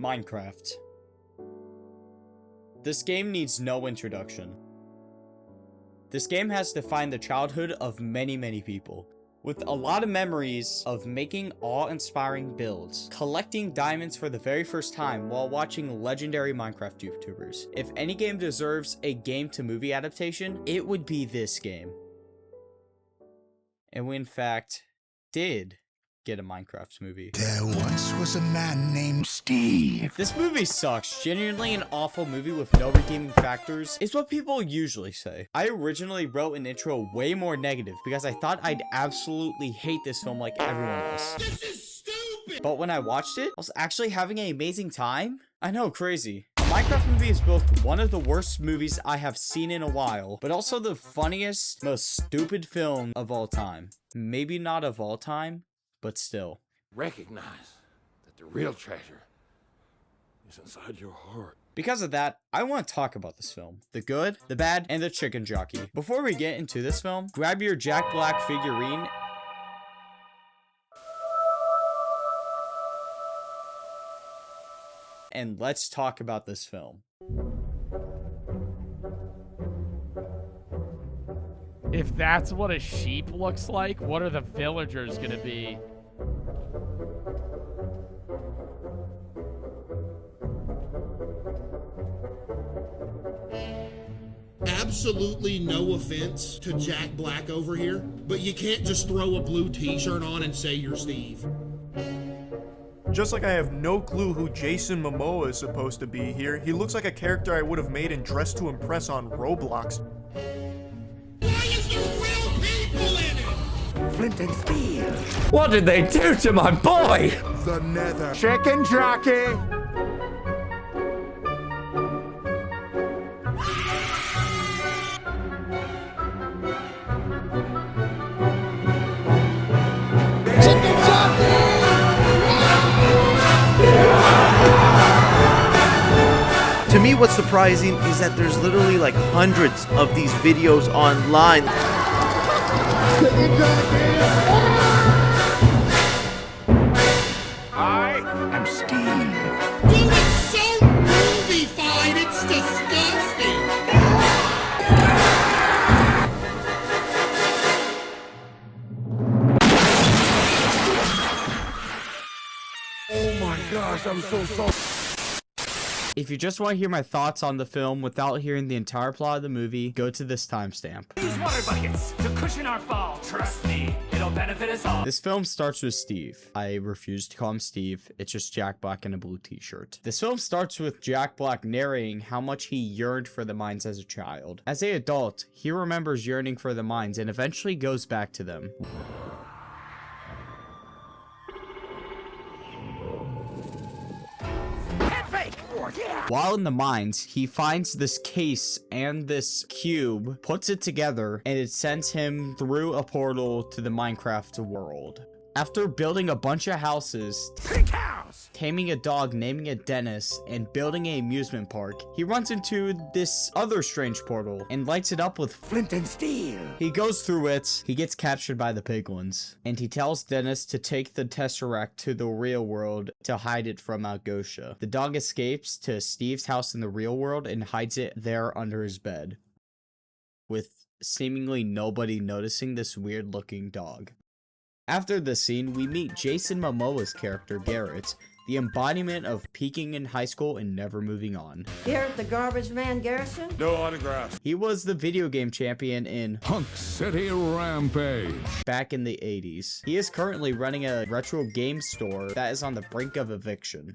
Minecraft. This game needs no introduction. This game has defined the childhood of many people, with a lot of memories of making awe-inspiring builds, collecting diamonds for the very first time while watching legendary Minecraft YouTubers. If any game deserves a game-to-movie adaptation, it would be this game. And we in fact did get a Minecraft movie. There once was a man named Steve. This movie sucks. Genuinely an awful movie with no redeeming factors is what people usually say. I originally wrote an intro way more negative because I thought I'd absolutely hate this film like everyone else. This is stupid! But when I watched it, I was actually having an amazing time. I know, crazy. A Minecraft movie is both one of the worst movies I have seen in a while, but also the funniest, most stupid film of all time. Maybe not of all time, but still. Recognize that the real treasure is inside your heart. Because of that, I want to talk about this film. The good, the bad, and the chicken jockey. Before we get into this film, grab your Jack Black figurine and let's talk about this film. If that's what a sheep looks like, what are the villagers gonna be? Absolutely no offense to Jack Black over here, but you can't just throw a blue t-shirt on and say you're Steve. Just like I have no clue who Jason Momoa is supposed to be here, he looks like a character I would have made in Dress to Impress on Roblox. Why is there real people in it? Flint and steel. What did they do to my boy? The nether. Chicken jockey. To me, what's surprising is that there's literally like hundreds of these videos online. I am Steve. Dude, it's so movie-fied, it's disgusting! Oh my gosh, I'm so sorry. If you just want to hear my thoughts on the film without hearing the entire plot of the movie, go to this timestamp. These water buckets to cushion our fall. Trust me, it'll benefit us all. This film starts with Steve. I refuse to call him Steve. It's just Jack Black in a blue t-shirt. This film starts with Jack Black narrating how much he yearned for the mines as a child. As an adult, he remembers yearning for the mines and eventually goes back to them. While in the mines, he finds this case and this cube, puts it together, and it sends him through a portal to the Minecraft world. After building a bunch of houses, taming a dog, naming it Dennis, and building an amusement park, he runs into this other strange portal and lights it up with Flint and steel. He goes through it, he gets captured by the piglins, and he tells Dennis to take the Tesseract to the real world to hide it from Algosia. The dog escapes to Steve's house in the real world and hides it there under his bed, with seemingly nobody noticing this weird looking dog. After this scene, we meet Jason Momoa's character, Garrett, the embodiment of peaking in high school and never moving on. Garrett the garbage man Garrison? No autographs. He was the video game champion in Punk City Rampage back in the 80s. He is currently running a retro game store that is on the brink of eviction.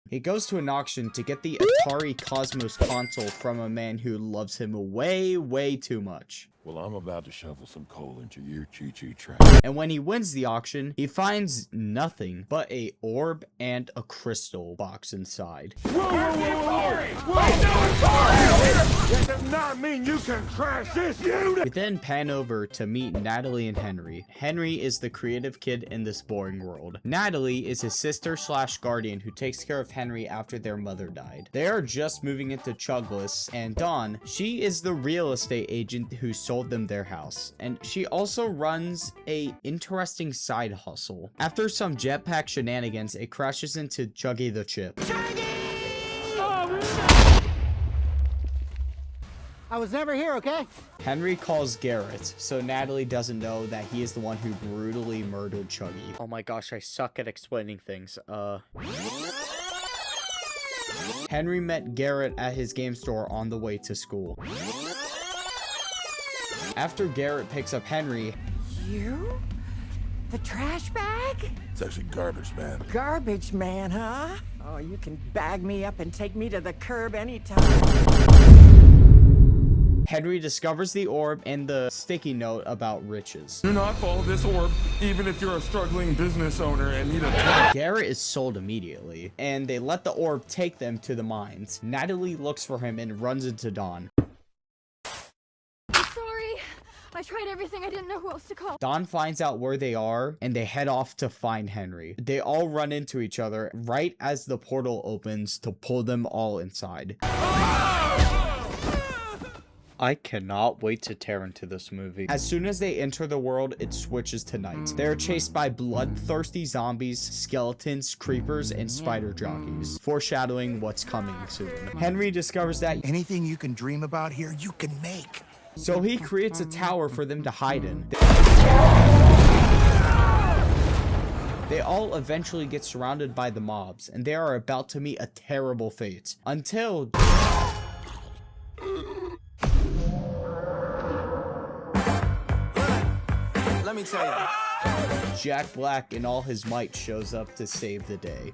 He goes to an auction to get the Atari Cosmos console from a man who loves him way too much. Well, I'm about to shovel some coal into your choo-choo train. And when he wins the auction, he finds nothing but a orb and a crystal box inside. Whoa! This is not that mean you can trash this unit? We then pan over to meet Natalie and Henry. Henry is the creative kid in this boring world. Natalie is his sister slash guardian who takes care of Henry after their mother died. They are just moving into Chugless, and Dawn, she is the real estate agent who sold them their house. And she also runs a interesting side hustle. After some jetpack shenanigans, it crashes into Chuggy the Chip. I was never here, okay? Henry calls Garrett, so Natalie doesn't know that he is the one who brutally murdered Chuggy. Oh my gosh, I suck at explaining things. Henry met Garrett at his game store on the way to school. After Garrett picks up Henry... You? The trash bag? It's actually garbage, man. Garbage man, huh? Oh, you can bag me up and take me to the curb anytime. Henry discovers the orb and the sticky note about riches. Do not follow this orb, even if you're a struggling business owner and need a... Garrett is sold immediately, and they let the orb take them to the mines. Natalie looks for him and runs into Dawn. Sorry, I tried everything. I didn't know who else to call. Dawn finds out where they are, and they head off to find Henry. They all run into each other right as the portal opens to pull them all inside. I cannot wait to tear into this movie. As soon as they enter the world, it switches to night. They are chased by bloodthirsty zombies, skeletons, creepers, and spider jockeys, foreshadowing what's coming soon. Henry discovers that anything you can dream about here, you can make. So he creates a tower for them to hide in. They all eventually get surrounded by the mobs, and they are about to meet a terrible fate. Until... Let me tell you. Jack Black in all his might shows up to save the day.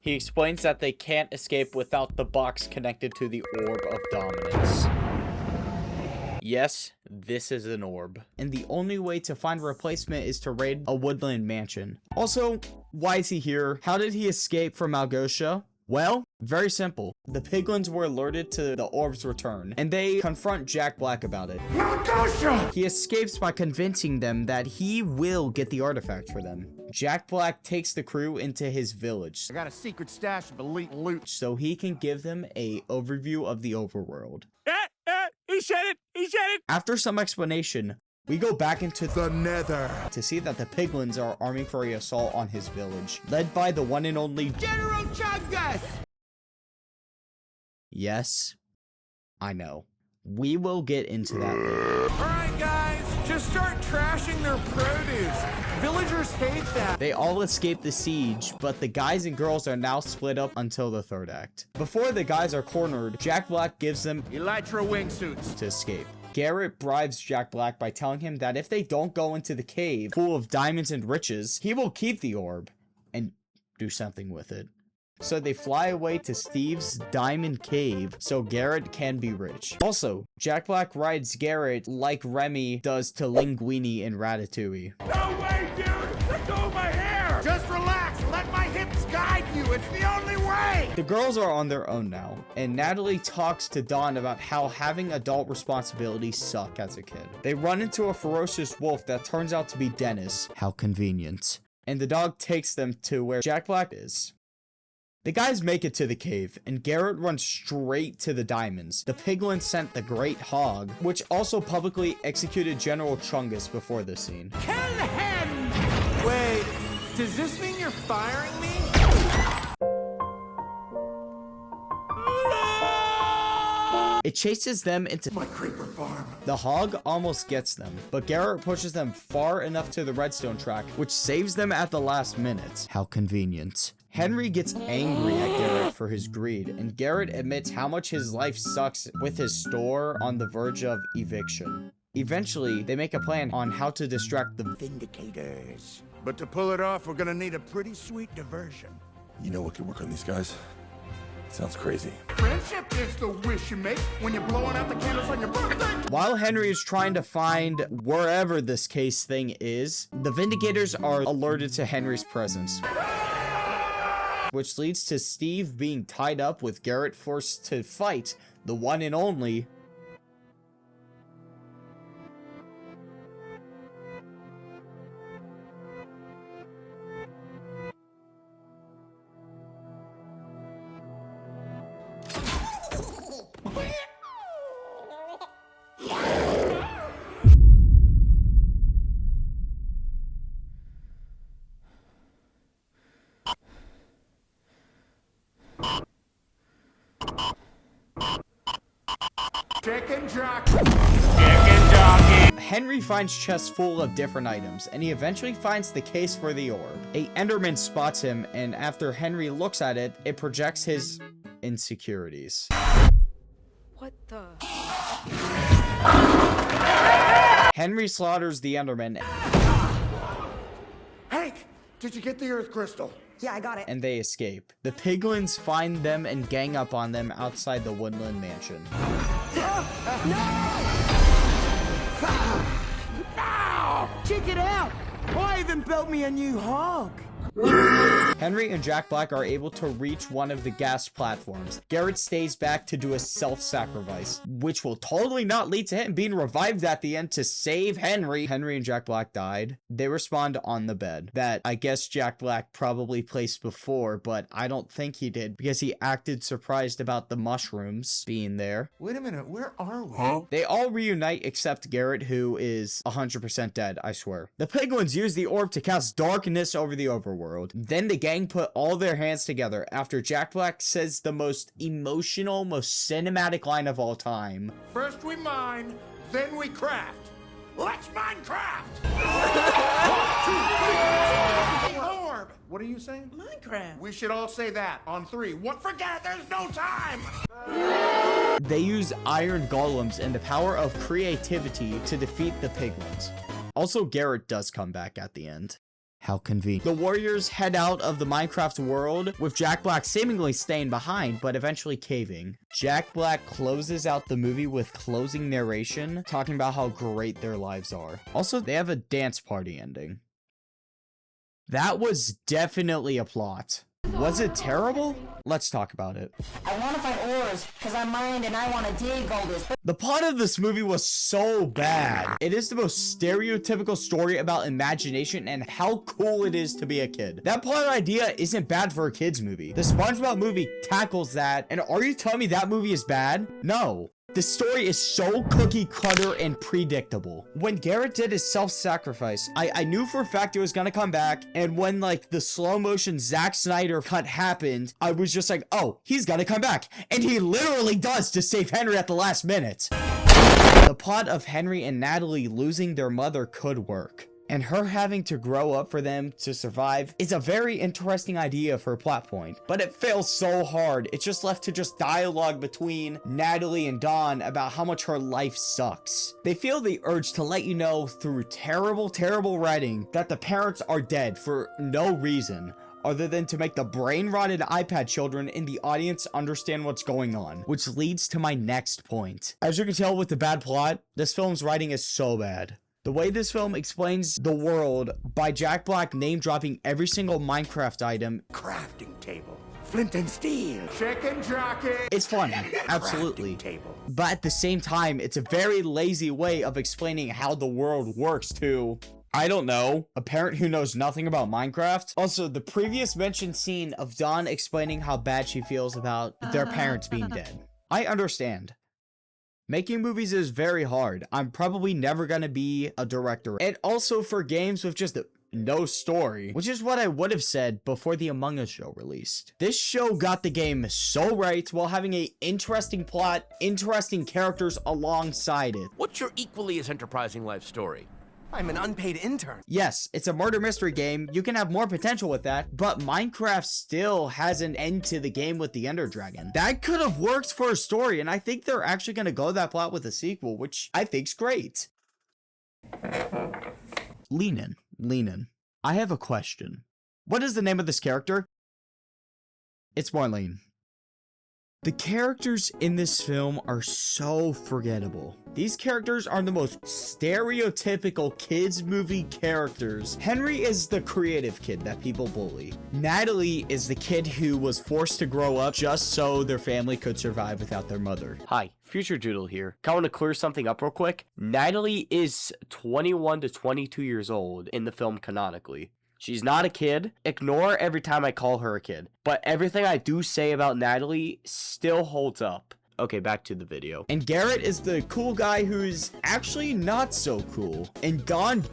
He explains that they can't escape without the box connected to the Orb of Dominance. Yes, this is an orb. And the only way to find a replacement is to raid a woodland mansion. Also, why is he here? How did he escape from Malgotia? Well, very simple. The piglins were alerted to the orb's return, and they confront Jack Black about it. Malgotia! He escapes by convincing them that he will get the artifact for them. Jack Black takes the crew into his village. I got a secret stash of elite loot. So he can give them an overview of the overworld. He said it! He said it! After some explanation, we go back into the nether to see that the piglins are arming for an assault on his village, led by the one and only General Chuggus! Yes, I know. We will get into that later. Alright guys, just start trashing their produce. Villagers hate that. They all escape the siege, but the guys and girls are now split up until the third act. Before the guys are cornered, Jack Black gives them Elytra wingsuits to escape. Garrett bribes Jack Black by telling him that if they don't go into the cave full of diamonds and riches, he will keep the orb and do something with it. So they fly away to Steve's diamond cave so Garrett can be rich. Also, Jack Black rides Garrett like Remy does to Linguini in Ratatouille. No way, dude! Let go of my hair! Just relax, let my hips guide you, it's the only way! The girls are on their own now, and Natalie talks to Dawn about how having adult responsibilities suck as a kid. They run into a ferocious wolf that turns out to be Dennis. How convenient. And the dog takes them to where Jack Black is. The guys make it to the cave, and Garrett runs straight to the diamonds. The piglin sent the Great Hog, which also publicly executed General Chungus before this scene. Kill him! Wait, does this mean you're firing me? It chases them into my creeper farm. The hog almost gets them, but Garrett pushes them far enough to the redstone track, which saves them at the last minute. How convenient. Henry gets angry at Garrett for his greed, and Garrett admits how much his life sucks with his store on the verge of eviction. Eventually, they make a plan on how to distract the Vindicators. But to pull it off, we're gonna need a pretty sweet diversion. You know what could work on these guys? Sounds crazy. Friendship is the wish you make when you're blowing out the candles on your birthday. While Henry is trying to find wherever this case thing is, the Vindicators are alerted to Henry's presence. which leads to Steve being tied up with Garrett forced to fight the one and only Chicken jockey. Chicken jockey. Henry finds chests full of different items, and he eventually finds the case for the orb. A Enderman spots him, and after Henry looks at it, it projects his insecurities. What the? Henry slaughters the Enderman, Hank, did you get the Earth Crystal? Yeah, I got it. and they escape. The piglins find them and gang up on them outside the Woodland Mansion. Check it out! I even built me a new hog. Henry and Jack Black are able to reach one of the gas platforms. Garrett stays back to do a self-sacrifice, which will totally not lead to him being revived at the end to save Henry. Henry and Jack Black died. They respawned on the bed that I guess Jack Black probably placed before, but I don't think he did because he acted surprised about the mushrooms being there. Wait a minute, where are we? Huh? They all reunite except Garrett, who is 100% dead, I swear. The piglins use the orb to cast darkness over the overworld. Then the gang put all their hands together after Jack Black says the most emotional, most cinematic line of all time. First we mine, then we craft. Let's Minecraft! Orb! What are you saying? Minecraft. We should all say that on 3. What? Forget it, there's no time! They use iron golems and the power of creativity to defeat the piglins. Also, Garrett does come back at the end. How convenient. The warriors head out of the Minecraft world, with Jack Black seemingly staying behind, but eventually caving. Jack Black closes out the movie with closing narration, talking about how great their lives are. Also, they have a dance party ending. That was definitely a plot. Was it terrible? Let's talk about it. I want to find ores, because I mined and I want to dig all this. The plot of this movie was so bad. It is the most stereotypical story about imagination and how cool it is to be a kid. That plot idea isn't bad for a kid's movie. The SpongeBob movie tackles that, and are you telling me that movie is bad? No. The story is so cookie cutter and predictable. When Garrett did his self-sacrifice, I knew for a fact it was gonna come back, and when like the slow motion Zack Snyder cut happened, I was just like, oh, he's gonna come back. And he literally does to save Henry at the last minute. The plot of Henry and Natalie losing their mother could work, and her having to grow up for them to survive is a very interesting idea for a plot point, but it fails so hard. It's just left to just dialogue between Natalie and Dawn about how much her life sucks. They feel the urge to let you know through terrible writing that the parents are dead for no reason other than to make the brain-rotted iPad children in the audience understand what's going on, which leads to my next point. As you can tell with the bad plot, this film's writing is so bad. The way this film explains the world by Jack Black name-dropping every single Minecraft item. Crafting table. Flint and steel. Chicken jockey. It's funny, absolutely. But at the same time, it's a very lazy way of explaining how the world works to, I don't know, a parent who knows nothing about Minecraft. Also, the previous mentioned scene of Dawn explaining how bad she feels about their parents being dead. I understand. Making movies is very hard. I'm probably never gonna be a director. And also for games with just no story, which is what I would have said before the Among Us show released. This show got the game so right while having a interesting plot, interesting characters alongside it. What's your equally as enterprising life story? I'm an unpaid intern. Yes, it's a murder mystery game. You can have more potential with that, but Minecraft still has an end to the game with the Ender Dragon. That could have worked for a story, and I think they're actually going to go that plot with a sequel, which I think's great. Lean in. I have a question. What is the name of this character? It's Marlene. The characters in this film are so forgettable. These characters are the most stereotypical kids movie characters. Henry is the creative kid that people bully. Natalie is the kid who was forced to grow up just so their family could survive without their mother. Hi, Future Doodle here. I want to clear something up real quick. Natalie is 21 to 22 years old in the film canonically. She's not a kid. Ignore every time I call her a kid. But everything I do say about Natalie still holds up. Okay, back to the video. And Garrett is the cool guy who's actually not so cool. And Dawn,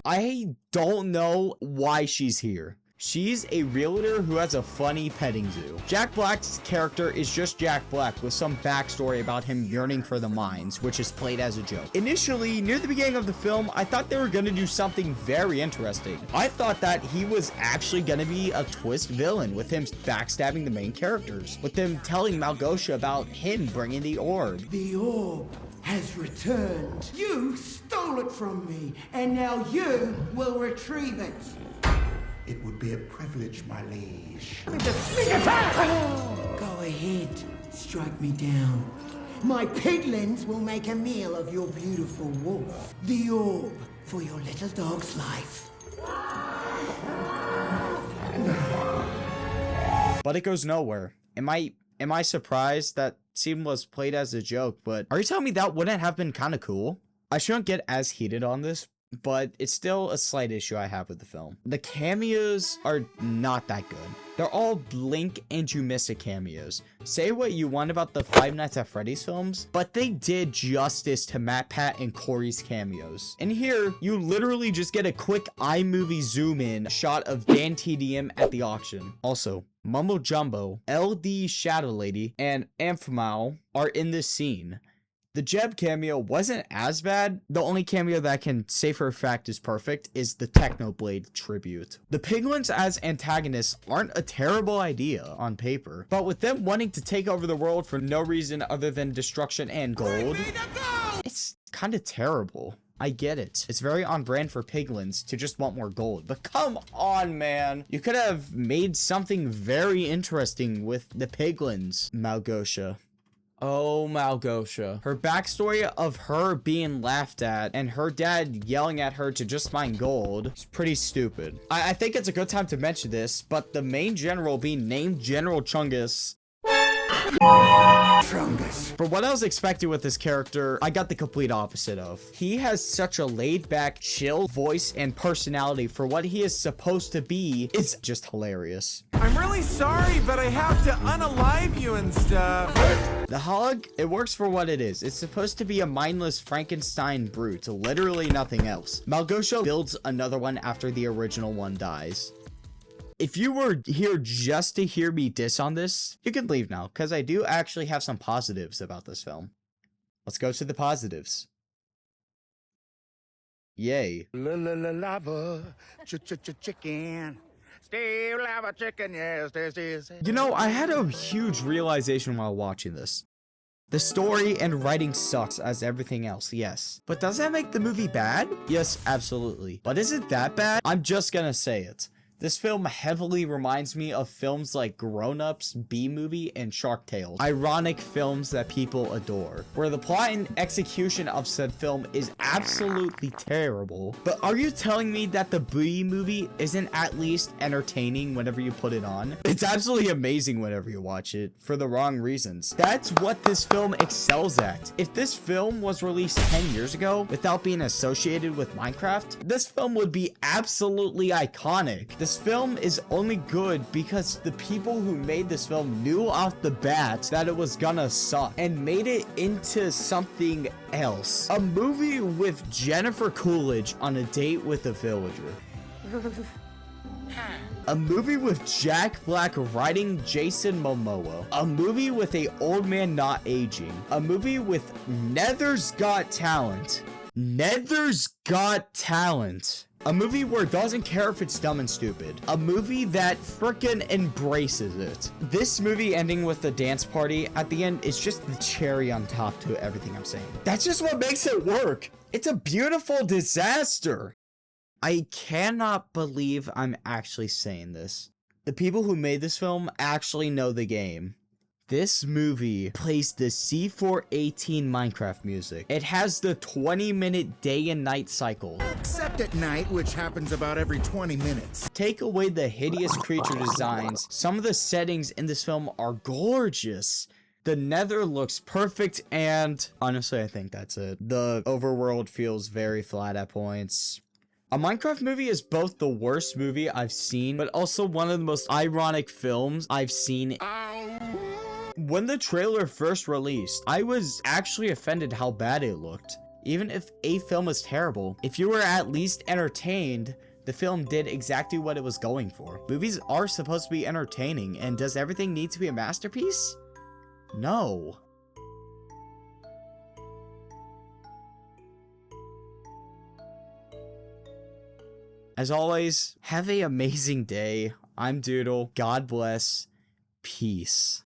I don't know why she's here. She's a realtor who has a funny petting zoo. Jack Black's character is just Jack Black with some backstory about him yearning for the mines, which is played as a joke. Initially, near the beginning of the film, I thought they were gonna do something very interesting. I thought that he was actually gonna be a twist villain with him backstabbing the main characters, with them telling Malgosha about him bringing the orb. The orb has returned. You stole it from me, and now you will retrieve it. It would be a privilege, my liege. Sneak attack! Go ahead, strike me down. My piglins will make a meal of your beautiful wolf. The orb for your little dog's life. But it goes nowhere. Am I surprised that scene was played as a joke? But are you telling me that wouldn't have been kind of cool? I shouldn't get as heated on this, but it's still a slight issue I have with the film. The cameos are not that good. They're all blink and you miss it cameos. Say what you want about the Five Nights at Freddy's films, but they did justice to Matt, Pat, and Corey's cameos. And here, you literally just get a quick iMovie zoom in shot of Dan TDM at the auction. Also, Mumbo Jumbo, LD Shadow Lady, and Amphamau are in this scene. The Jeb cameo wasn't as bad. The only cameo that I can say for a fact is perfect is the Technoblade tribute. The Piglins as antagonists aren't a terrible idea on paper, but with them wanting to take over the world for no reason other than destruction and gold, it's kind of terrible. I get it. It's very on brand for Piglins to just want more gold. But come on, man. You could have made something very interesting with the Piglins. Malgosha. Oh, Malgosha. Her backstory of her being laughed at and her dad yelling at her to just mine gold is pretty stupid. I think it's a good time to mention this, but the main general being named General Chungus. For what I was expecting with this character, I got the complete opposite of. He has such a laid-back, chill voice and personality for what he is supposed to be. It's just hilarious. I'm really sorry, but I have to unalive you and stuff. The hog, it works for what it is. It's supposed to be a mindless Frankenstein brute, literally nothing else. Malgosha builds another one after the original one dies. If you were here just to hear me diss on this, you can leave now, because I do actually have some positives about this film. Let's go to the positives. Yay. Lava, chicken. Steve lava chicken, yes. You know, I had a huge realization while watching this. The story and writing sucks as everything else, yes. But does that make the movie bad? Yes, absolutely. But is it that bad? I'm just gonna say it. This film heavily reminds me of films like Grown Ups, B-Movie, and Shark Tale. Ironic films that people adore, where the plot and execution of said film is absolutely terrible. But are you telling me that the B-Movie isn't at least entertaining whenever you put it on? It's absolutely amazing whenever you watch it, for the wrong reasons. That's what this film excels at. If this film was released 10 years ago without being associated with Minecraft, this film would be absolutely iconic. This film is only good because the people who made this film knew off the bat that it was gonna suck and made it into something else. A movie with Jennifer Coolidge on a date with a villager. A movie with Jack Black writing Jason Momoa. A movie with a old man not aging. A movie with Nether's Got Talent. Nether's Got Talent. A movie where it doesn't care if it's dumb and stupid. A movie that frickin' embraces it. This movie ending with the dance party at the end is just the cherry on top to everything I'm saying. That's just what makes it work. It's a beautiful disaster. I cannot believe I'm actually saying this. The people who made this film actually know the game. This movie plays the C418 Minecraft music. It has the 20-minute day and night cycle. Except at night, which happens about every 20 minutes. Take away the hideous creature designs. Some of the settings in this film are gorgeous. The nether looks perfect, and honestly, I think that's it. The overworld feels very flat at points. A Minecraft movie is both the worst movie I've seen, but also one of the most ironic films I've seen. When the trailer first released, I was actually offended how bad it looked. Even if a film is terrible, if you were at least entertained, the film did exactly what it was going for. Movies are supposed to be entertaining, and does everything need to be a masterpiece? No. As always, have an amazing day. I'm Doodle. God bless. Peace.